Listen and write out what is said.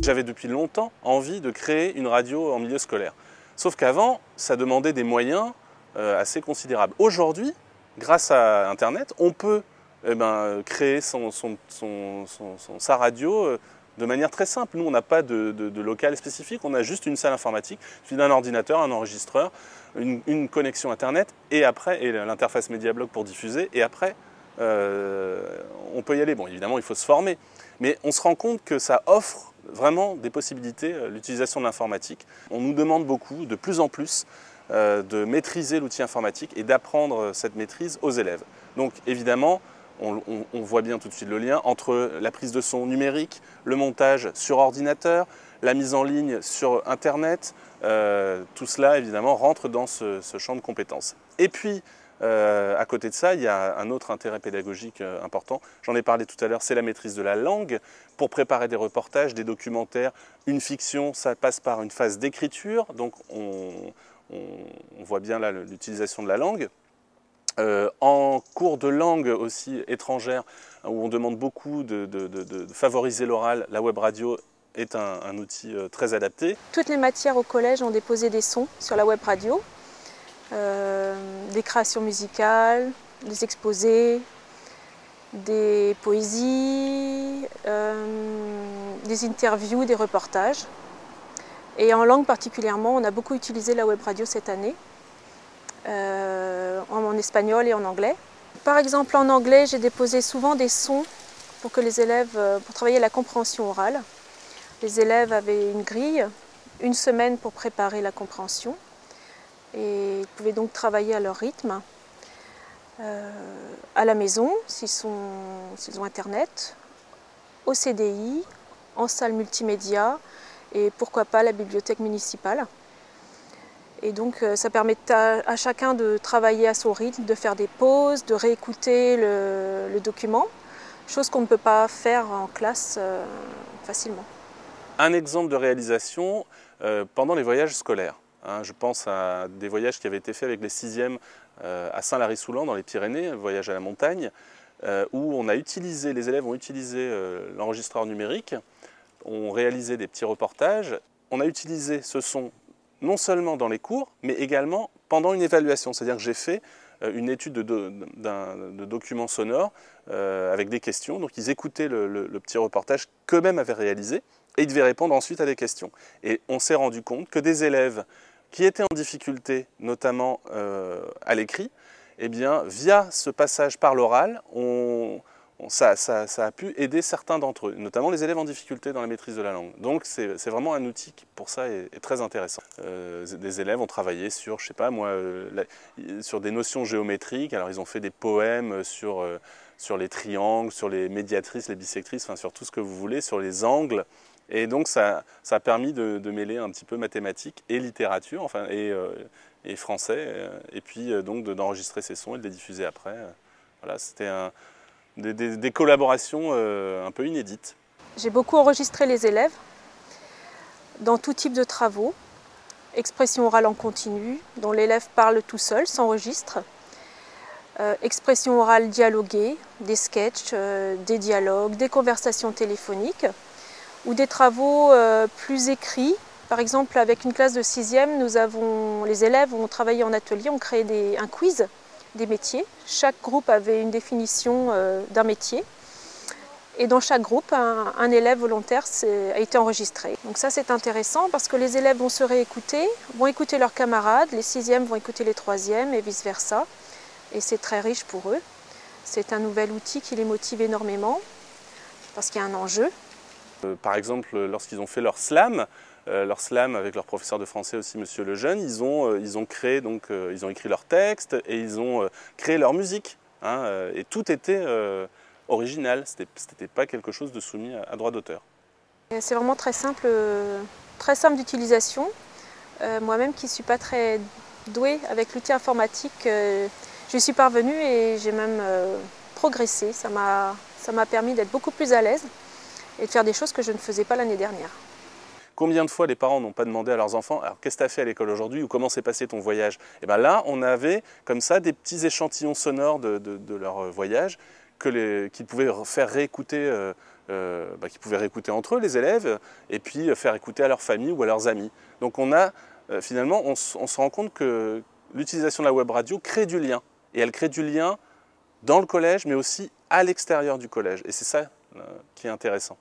J'avais depuis longtemps envie de créer une radio en milieu scolaire. Sauf qu'avant, ça demandait des moyens assez considérables. Aujourd'hui, grâce à Internet, on peut créer sa radio de manière très simple. Nous, on n'a pas de local spécifique, on a juste une salle informatique, il suffit d'un ordinateur, un enregistreur, une connexion Internet, et après, et l'interface MediaBlog pour diffuser, et après, on peut y aller. Bon, évidemment, il faut se former, mais on se rend compte que ça offre vraiment des possibilités, l'utilisation de l'informatique. On nous demande beaucoup, de plus en plus, de maîtriser l'outil informatique et d'apprendre cette maîtrise aux élèves. Donc évidemment, on voit bien tout de suite le lien entre la prise de son numérique, le montage sur ordinateur, la mise en ligne sur Internet, tout cela évidemment rentre dans ce champ de compétences. Et puis, à côté de ça, il y a un autre intérêt pédagogique important. J'en ai parlé tout à l'heure, c'est la maîtrise de la langue. Pour préparer des reportages, des documentaires, une fiction, ça passe par une phase d'écriture. Donc on voit bien là l'utilisation de la langue. En cours de langue aussi étrangère, où on demande beaucoup de favoriser l'oral, la web radio est un outil très adapté. Toutes les matières au collège ont déposé des sons sur la web radio. Des créations musicales, des exposés, des poésies, des interviews, des reportages. Et en langue particulièrement, on a beaucoup utilisé la web radio cette année, en espagnol et en anglais. Par exemple, en anglais, j'ai déposé souvent des sons pour que les élèves, pour travailler la compréhension orale. Les élèves avaient une grille, une semaine pour préparer la compréhension. Et ils pouvaient donc travailler à leur rythme, à la maison, s'ils ont Internet, au CDI, en salle multimédia et pourquoi pas la bibliothèque municipale. Et donc ça permet à chacun de travailler à son rythme, de faire des pauses, de réécouter le document, chose qu'on ne peut pas faire en classe facilement. Un exemple de réalisation pendant les voyages scolaires. Je pense à des voyages qui avaient été faits avec les 6e à Saint-Lary-Soulan dans les Pyrénées, un voyage à la montagne, où les élèves ont utilisé l'enregistreur numérique, ont réalisé des petits reportages. On a utilisé ce son non seulement dans les cours, mais également pendant une évaluation. C'est-à-dire que j'ai fait une étude de documents sonores avec des questions. Donc ils écoutaient le petit reportage qu'eux-mêmes avaient réalisé et ils devaient répondre ensuite à des questions. Et on s'est rendu compte que des élèves qui étaient en difficulté, notamment à l'écrit, eh bien, via ce passage par l'oral, ça a pu aider certains d'entre eux, notamment les élèves en difficulté dans la maîtrise de la langue. Donc c'est vraiment un outil qui, pour ça, est très intéressant. Des élèves ont travaillé sur, je sais pas moi, sur des notions géométriques. Alors ils ont fait des poèmes sur les triangles, sur les médiatrices, les bissectrices, enfin sur tout ce que vous voulez, sur les angles. Et donc ça a permis de mêler un petit peu mathématiques et littérature, enfin, et français, et puis donc d'enregistrer ces sons et de les diffuser après. Voilà, c'était des collaborations un peu inédites. J'ai beaucoup enregistré les élèves dans tout type de travaux, expression orale en continu, dont l'élève parle tout seul, s'enregistre, expression orale dialoguée, des sketchs, des dialogues, des conversations téléphoniques, ou des travaux plus écrits. Par exemple, avec une classe de 6e, les élèves ont travaillé en atelier, ont créé un quiz des métiers. Chaque groupe avait une définition d'un métier. Et dans chaque groupe, un élève volontaire a été enregistré. Donc ça, c'est intéressant parce que les élèves vont se réécouter, vont écouter leurs camarades, les 6e vont écouter les 3e et vice-versa. Et c'est très riche pour eux. C'est un nouvel outil qui les motive énormément parce qu'il y a un enjeu. Par exemple, lorsqu'ils ont fait leur slam avec leur professeur de français aussi, Monsieur Lejeune, ils ont créé, donc, ils ont écrit leur texte et ils ont créé leur musique. Et tout était original, c'était pas quelque chose de soumis à droit d'auteur. C'est vraiment très simple d'utilisation. Moi-même qui ne suis pas très douée avec l'outil informatique, j'y suis parvenue et j'ai même progressé. Ça m'a permis d'être beaucoup plus à l'aise et de faire des choses que je ne faisais pas l'année dernière. Combien de fois les parents n'ont pas demandé à leurs enfants « Alors, qu'est-ce que tu as fait à l'école aujourd'hui » ou « Comment s'est passé ton voyage ?» Et bien là, on avait comme ça des petits échantillons sonores de leur voyage qu'ils pouvaient faire réécouter qu'ils pouvaient réécouter entre eux, les élèves, et puis faire écouter à leur famille ou à leurs amis. Donc on a, finalement, on se rend compte que l'utilisation de la web radio crée du lien. Et elle crée du lien dans le collège, mais aussi à l'extérieur du collège. Et c'est ça qui est intéressant.